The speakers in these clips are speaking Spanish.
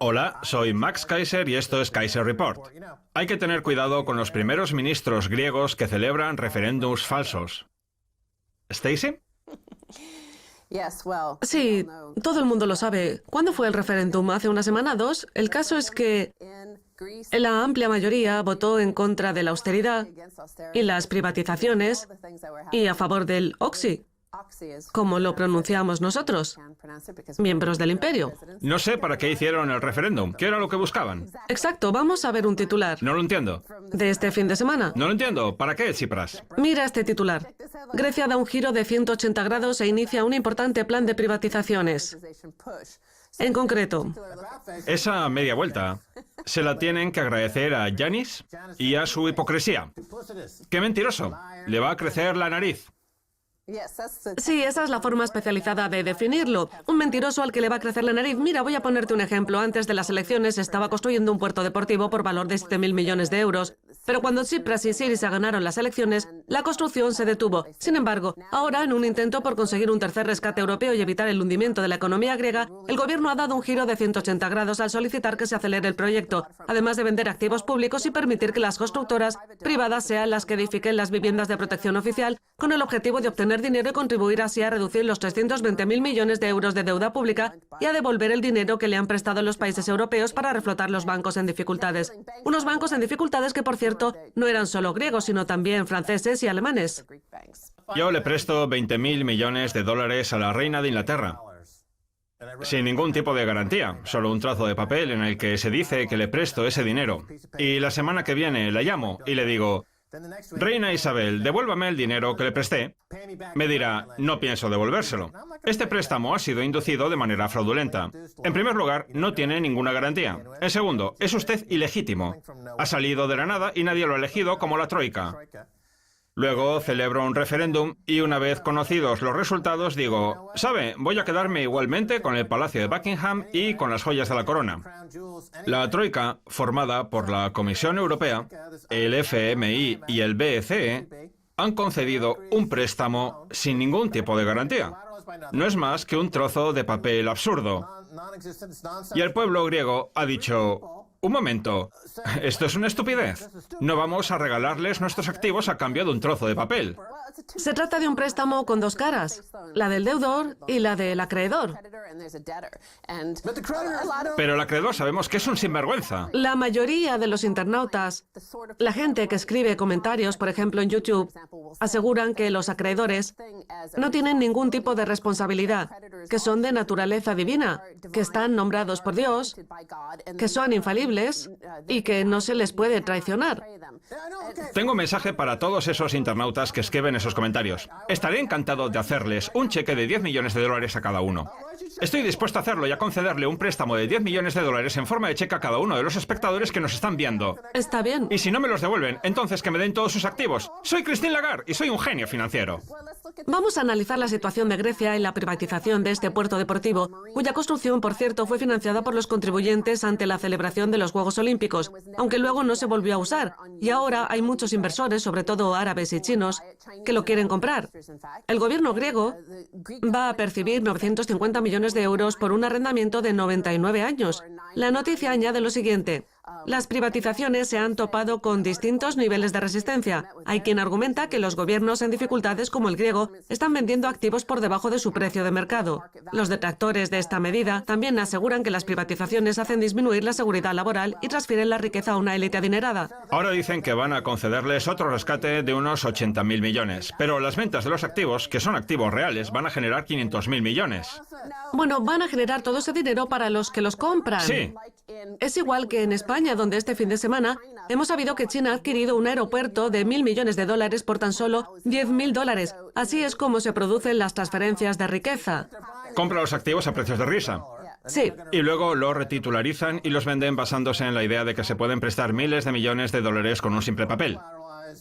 Hola, soy Max Kaiser y esto es Kaiser Report. Hay que tener cuidado con los primeros ministros griegos que celebran referéndums falsos. ¿Stacy? Sí, todo el mundo lo sabe. ¿Cuándo fue el referéndum? ¿Hace una semana, dos? El caso es que la amplia mayoría votó en contra de la austeridad y las privatizaciones y a favor del Oxy, como lo pronunciamos nosotros, miembros del imperio. No sé para qué hicieron el referéndum. ¿Qué era lo que buscaban? Exacto, vamos a ver un titular. No lo entiendo. ¿De este fin de semana? No lo entiendo. ¿Para qué, Tsipras? Mira este titular. Grecia da un giro de 180 grados e inicia un importante plan de privatizaciones. En concreto, Esa media vuelta se la tienen que agradecer a Yanis y a su hipocresía. ¡Qué mentiroso! Le va a crecer la nariz. sí, esa es la forma especializada de definirlo. Un mentiroso al que le va a crecer la nariz. Mira, voy a ponerte un ejemplo. Antes de las elecciones se estaba construyendo un puerto deportivo por valor de 7.000 millones de euros. Pero cuando Tsipras y Syriza ganaron las elecciones, la construcción se detuvo. Sin embargo, ahora, en un intento por conseguir un tercer rescate europeo y evitar el hundimiento de la economía griega, el gobierno ha dado un giro de 180 grados al solicitar que se acelere el proyecto, además de vender activos públicos y permitir que las constructoras privadas sean las que edifiquen las viviendas de protección oficial, con el objetivo de obtener dinero y contribuir así a reducir los 320.000 millones de euros de deuda pública y a devolver el dinero que le han prestado los países europeos para reflotar los bancos en dificultades. Unos bancos en dificultades que, por cierto, no eran solo griegos, sino también franceses y alemanes. Yo le presto 20.000 millones de dólares a la reina de Inglaterra. Sin ningún tipo de garantía, solo un trozo de papel en el que se dice que le presto ese dinero. Y la semana que viene la llamo y le digo: Reina Isabel, devuélvame el dinero que le presté. Me dirá: no pienso devolvérselo. Este préstamo ha sido inducido de manera fraudulenta. En primer lugar, no tiene ninguna garantía. En segundo, es usted ilegítimo. Ha salido de la nada y nadie lo ha elegido como la Troika. Luego celebro un referéndum y una vez conocidos los resultados digo: ¿sabe? Voy a quedarme igualmente con el Palacio de Buckingham y con las joyas de la corona. La Troika, formada por la Comisión Europea, el FMI y el BCE, han concedido un préstamo sin ningún tipo de garantía. No es más que un trozo de papel absurdo. Y el pueblo griego ha dicho: un momento, esto es una estupidez. No vamos a regalarles nuestros activos a cambio de un trozo de papel. Se trata de un préstamo con dos caras, la del deudor y la del acreedor. Pero el acreedor sabemos que es un sinvergüenza. La mayoría de los internautas, la gente que escribe comentarios, por ejemplo en YouTube, aseguran que los acreedores no tienen ningún tipo de responsabilidad, que son de naturaleza divina, que están nombrados por Dios, que son infalibles y que no se les puede traicionar. Tengo un mensaje para todos esos internautas que escriben esos comentarios. Estaré encantado de hacerles un cheque de 10 millones de dólares a cada uno. Estoy dispuesto a hacerlo y a concederle un préstamo de 10 millones de dólares en forma de cheque a cada uno de los espectadores que nos están viendo. Está bien. Y si no me los devuelven, entonces que me den todos sus activos. Soy Christine Lagarde y soy un genio financiero. Vamos a analizar la situación de Grecia y la privatización de este puerto deportivo, cuya construcción, por cierto, fue financiada por los contribuyentes ante la celebración de los Juegos Olímpicos, aunque luego no se volvió a usar. Y ahora hay muchos inversores, sobre todo árabes y chinos, que lo quieren comprar. El gobierno griego va a percibir 950 millones de euros por un arrendamiento de 99 años. La noticia añade lo siguiente: las privatizaciones se han topado con distintos niveles de resistencia. Hay quien argumenta que los gobiernos en dificultades como el griego están vendiendo activos por debajo de su precio de mercado. Los detractores de esta medida también aseguran que las privatizaciones hacen disminuir la seguridad laboral y transfieren la riqueza a una élite adinerada. Ahora dicen que van a concederles otro rescate de unos 80.000 millones. Pero las ventas de los activos, que son activos reales, van a generar 500.000 millones. Bueno, van a generar todo ese dinero para los que los compran. Sí. Es igual que en España, donde este fin de semana hemos sabido que China ha adquirido un aeropuerto de 1.000 millones de dólares por tan solo 10.000 dólares. Así es como se producen las transferencias de riqueza. Compra los activos a precios de risa. Sí. Y luego los retitularizan y los venden basándose en la idea de que se pueden prestar miles de millones de dólares con un simple papel.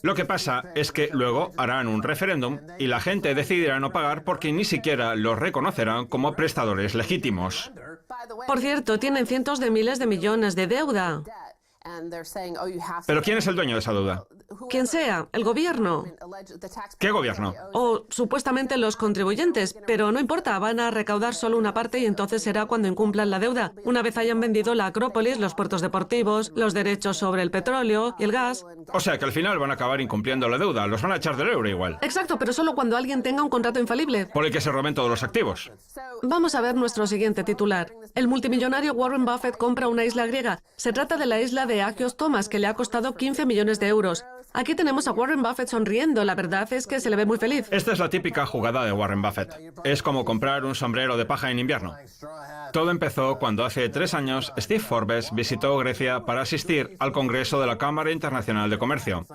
Lo que pasa es que luego harán un referéndum y la gente decidirá no pagar porque ni siquiera los reconocerán como prestadores legítimos. Por cierto, tienen cientos de miles de millones de deuda. ¿Pero quién es el dueño de esa deuda? Quien sea, el gobierno. ¿Qué gobierno? O supuestamente los contribuyentes, pero no importa, van a recaudar solo una parte y entonces será cuando incumplan la deuda. Una vez hayan vendido la Acrópolis, los puertos deportivos, los derechos sobre el petróleo y el gas. O sea que al final van a acabar incumpliendo la deuda, los van a echar del euro igual. Exacto, pero solo cuando alguien tenga un contrato infalible. Por el que se roben todos los activos. Vamos a ver nuestro siguiente titular. El multimillonario Warren Buffett compra una isla griega. Se trata de la isla de Agios Thomas, que le ha costado 15 millones de euros. Aquí tenemos a Warren Buffett sonriendo. La verdad es que se le ve muy feliz. Esta es la típica jugada de Warren Buffett. Es como comprar un sombrero de paja en invierno. Todo empezó cuando hace 3 años Steve Forbes visitó Grecia para asistir al Congreso de la Cámara Internacional de Comercio,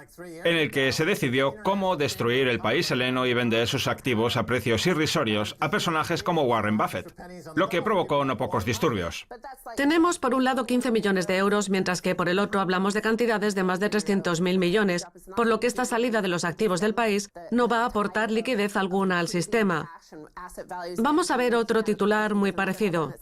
en el que se decidió cómo destruir el país heleno y vender sus activos a precios irrisorios a personajes como Warren Buffett, lo que provocó no pocos disturbios. Tenemos por un lado 15 millones de euros, mientras que por el otro hablamos de cantidades de más de 300.000 millones, por lo que esta salida de los activos del país no va a aportar liquidez alguna al sistema. Vamos a ver otro titular muy parecido.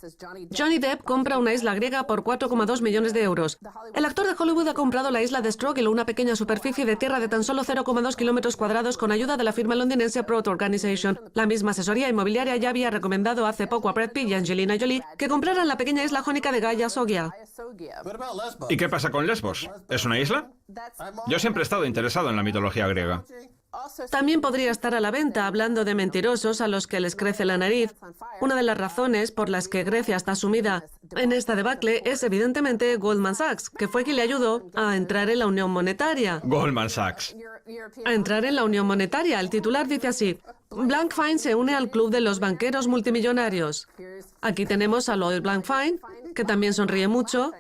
Johnny Depp compra una isla griega por 4,2 millones de euros. El actor de Hollywood ha comprado la isla de Strogel, una pequeña superficie de tierra de tan solo 0,2 kilómetros cuadrados con ayuda de la firma londinense Prout Organization. La misma asesoría inmobiliaria ya había recomendado hace poco a Brad Pitt y Angelina Jolie que compraran la pequeña isla jónica de Gaia Sogia. ¿Y qué pasa con Lesbos? ¿Es una isla? Yo siempre he estado interesado en la mitología griega. También podría estar a la venta, hablando de mentirosos a los que les crece la nariz. Una de las razones por las que Grecia está sumida en esta debacle es evidentemente Goldman Sachs, que fue quien le ayudó a entrar en la Unión Monetaria. Goldman Sachs. A entrar en la Unión Monetaria. El titular dice así: Blankfein se une al club de los banqueros multimillonarios. Aquí tenemos a Lloyd Blankfein, que también sonríe mucho.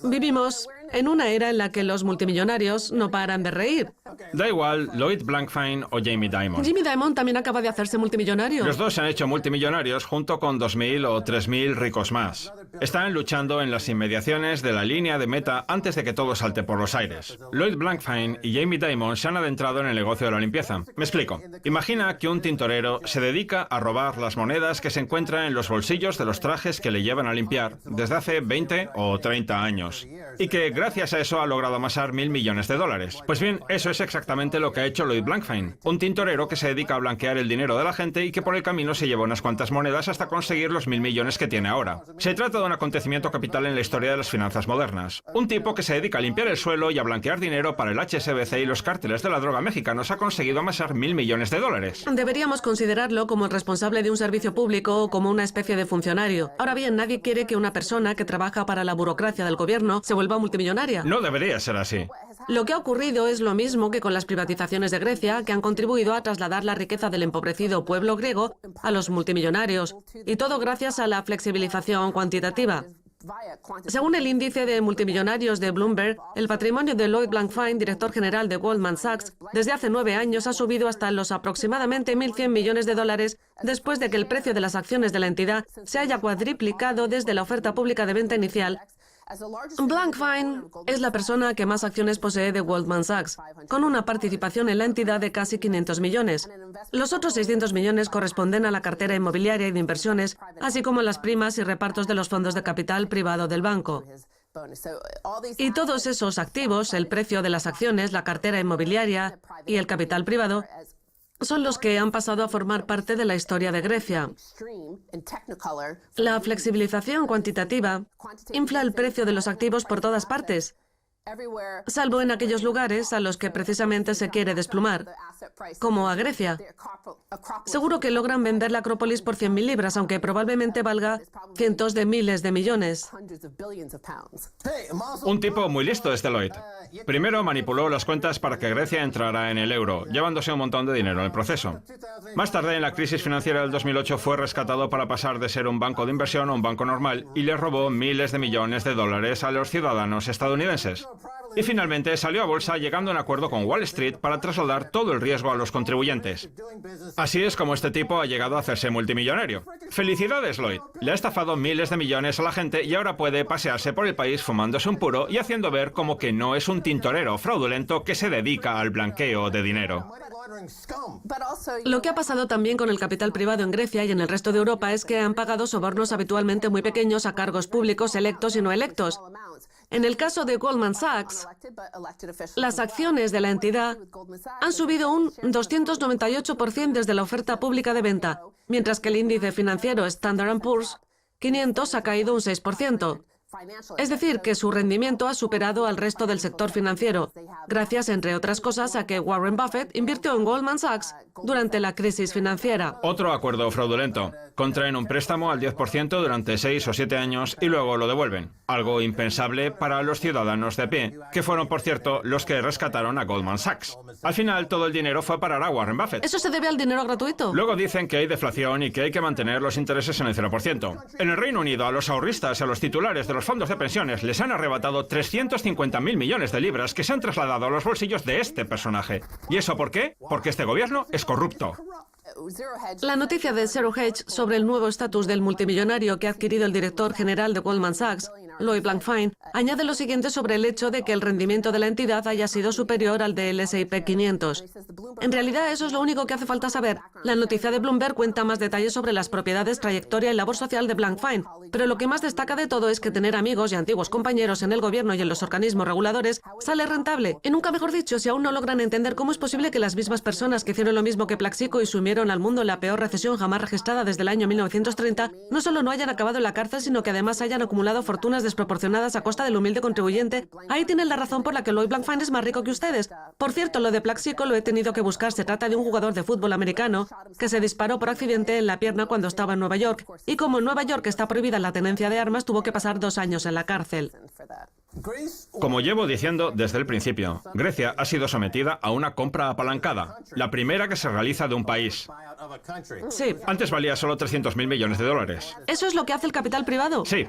Vivimos en una era en la que los multimillonarios no paran de reír. Da igual, Lloyd Blankfein o Jamie Dimon. Jamie Dimon también acaba de hacerse multimillonario. Los dos se han hecho multimillonarios junto con 2.000 o 3.000 ricos más. Están luchando en las inmediaciones de la línea de meta antes de que todo salte por los aires. Lloyd Blankfein y Jamie Dimon se han adentrado en el negocio de la limpieza. Me explico. Imagina que un tintorero se dedica a robar las monedas que se encuentran en los bolsillos de los trajes que le llevan a limpiar desde hace 20 o 30 años. Y que gracias a eso ha logrado amasar 1.000 millones de dólares. Pues bien, eso es exactamente lo que ha hecho Lloyd Blankfein, un tintorero que se dedica a blanquear el dinero de la gente y que por el camino se lleva unas cuantas monedas hasta conseguir los 1.000 millones que tiene ahora. Se trata de un acontecimiento capital en la historia de las finanzas modernas. Un tipo que se dedica a limpiar el suelo y a blanquear dinero para el HSBC y los cárteles de la droga mexicanos ha conseguido amasar 1.000 millones de dólares. Deberíamos considerarlo como el responsable de un servicio público o como una especie de funcionario. Ahora bien, nadie quiere que una persona que trabaja para la burocracia del gobierno se vuelva multimillonaria. No debería ser así. Lo que ha ocurrido es lo mismo que con las privatizaciones de Grecia, que han contribuido a trasladar la riqueza del empobrecido pueblo griego a los multimillonarios, y todo gracias a la flexibilización cuantitativa. Según el índice de multimillonarios de Bloomberg, el patrimonio de Lloyd Blankfein, director general de Goldman Sachs, desde hace 9 años ha subido hasta los aproximadamente 1.100 millones de dólares después de que el precio de las acciones de la entidad se haya cuadriplicado desde la oferta pública de venta inicial. Blankfein es la persona que más acciones posee de Goldman Sachs, con una participación en la entidad de casi 500 millones. Los otros 600 millones corresponden a la cartera inmobiliaria y de inversiones, así como a las primas y repartos de los fondos de capital privado del banco. Y todos esos activos, el precio de las acciones, la cartera inmobiliaria y el capital privado, son los que han pasado a formar parte de la historia de Grecia. La flexibilización cuantitativa infla el precio de los activos por todas partes, salvo en aquellos lugares a los que precisamente se quiere desplumar, como a Grecia. Seguro que logran vender la Acrópolis por 100.000 libras, aunque probablemente valga cientos de miles de millones. Un tipo muy listo es Deloitte. Primero manipuló las cuentas para que Grecia entrara en el euro, llevándose un montón de dinero en el proceso. Más tarde, en la crisis financiera del 2008, fue rescatado para pasar de ser un banco de inversión a un banco normal y le robó miles de millones de dólares a los ciudadanos estadounidenses. Y finalmente salió a bolsa llegando a un acuerdo con Wall Street para trasladar todo el riesgo a los contribuyentes. Así es como este tipo ha llegado a hacerse multimillonario. ¡Felicidades, Lloyd! Le ha estafado miles de millones a la gente y ahora puede pasearse por el país fumándose un puro y haciendo ver como que no es un tintorero fraudulento que se dedica al blanqueo de dinero. Lo que ha pasado también con el capital privado en Grecia y en el resto de Europa es que han pagado sobornos habitualmente muy pequeños a cargos públicos electos y no electos. En el caso de Goldman Sachs, las acciones de la entidad han subido un 298% desde la oferta pública de venta, mientras que el índice financiero Standard & Poor's 500 ha caído un 6%. Es decir, que su rendimiento ha superado al resto del sector financiero, gracias, entre otras cosas, a que Warren Buffett invirtió en Goldman Sachs durante la crisis financiera. Otro acuerdo fraudulento. Contraen un préstamo al 10% durante 6 o 7 años y luego lo devuelven. Algo impensable para los ciudadanos de a pie, que fueron, por cierto, los que rescataron a Goldman Sachs. Al final, todo el dinero fue parar a Warren Buffett. ¿Eso se debe al dinero gratuito? Luego dicen que hay deflación y que hay que mantener los intereses en el 0%. En el Reino Unido, a los ahorristas y a los titulares de los fondos de pensiones les han arrebatado 350.000 millones de libras que se han trasladado a los bolsillos de este personaje. ¿Y eso por qué? Porque este gobierno es corrupto. La noticia de Zero Hedge sobre el nuevo estatus del multimillonario que ha adquirido el director general de Goldman Sachs, Lloyd Blankfein, añade lo siguiente sobre el hecho de que el rendimiento de la entidad haya sido superior al del S&P 500. En realidad, eso es lo único que hace falta saber. La noticia de Bloomberg cuenta más detalles sobre las propiedades, trayectoria y labor social de Blankfein, pero lo que más destaca de todo es que tener amigos y antiguos compañeros en el gobierno y en los organismos reguladores sale rentable. Y nunca mejor dicho, si aún no logran entender cómo es posible que las mismas personas que hicieron lo mismo que Plaxico y sumieron al mundo en la peor recesión jamás registrada desde el año 1930, no solo no hayan acabado en la cárcel, sino que además hayan acumulado fortunas desproporcionadas a costa del humilde contribuyente. Ahí tienen la razón por la que Lloyd Blankfein es más rico que ustedes. Por cierto, lo de Plaxico lo he tenido que buscar. Se trata de un jugador de fútbol americano que se disparó por accidente en la pierna cuando estaba en Nueva York. Y como en Nueva York está prohibida la tenencia de armas, tuvo que pasar 2 años en la cárcel. Como llevo diciendo desde el principio, Grecia ha sido sometida a una compra apalancada, la primera que se realiza de un país. Sí. Antes valía solo 300.000 millones de dólares. ¿Eso es lo que hace el capital privado? Sí.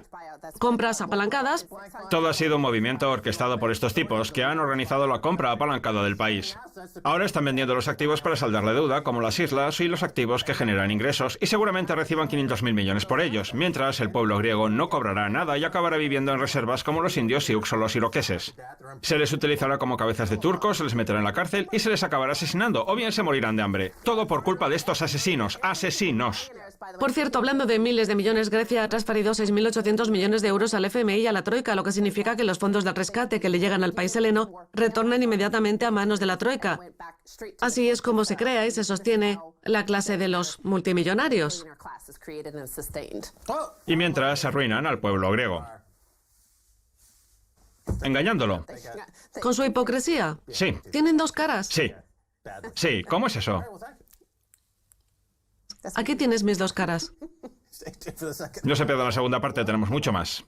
Compras apalancadas. Todo ha sido un movimiento orquestado por estos tipos que han organizado la compra apalancada del país. Ahora están vendiendo los activos para saldar la deuda, como las islas y los activos que generan ingresos, y seguramente reciban 500.000 millones por ellos, mientras el pueblo griego no cobrará nada y acabará viviendo en reservas como los indios sioux o los iroqueses. Se les utilizará como cabezas de turcos, se les meterá en la cárcel y se les acabará asesinando, o bien se morirán de hambre. Todo por culpa de estos asesinos. ¡Asesinos! Por cierto, hablando de miles de millones, Grecia ha transferido 6.800 millones de euros al FMI y a la Troika, lo que significa que los fondos del rescate que le llegan al país heleno retornan inmediatamente a manos de la Troika. Así es como se crea y se sostiene la clase de los multimillonarios. Y mientras arruinan al pueblo griego. Engañándolo. ¿Con su hipocresía? Sí. Tienen 2 caras. Sí. Sí, ¿cómo es eso? Aquí tienes mis 2 caras. No se pierda la segunda parte, tenemos mucho más.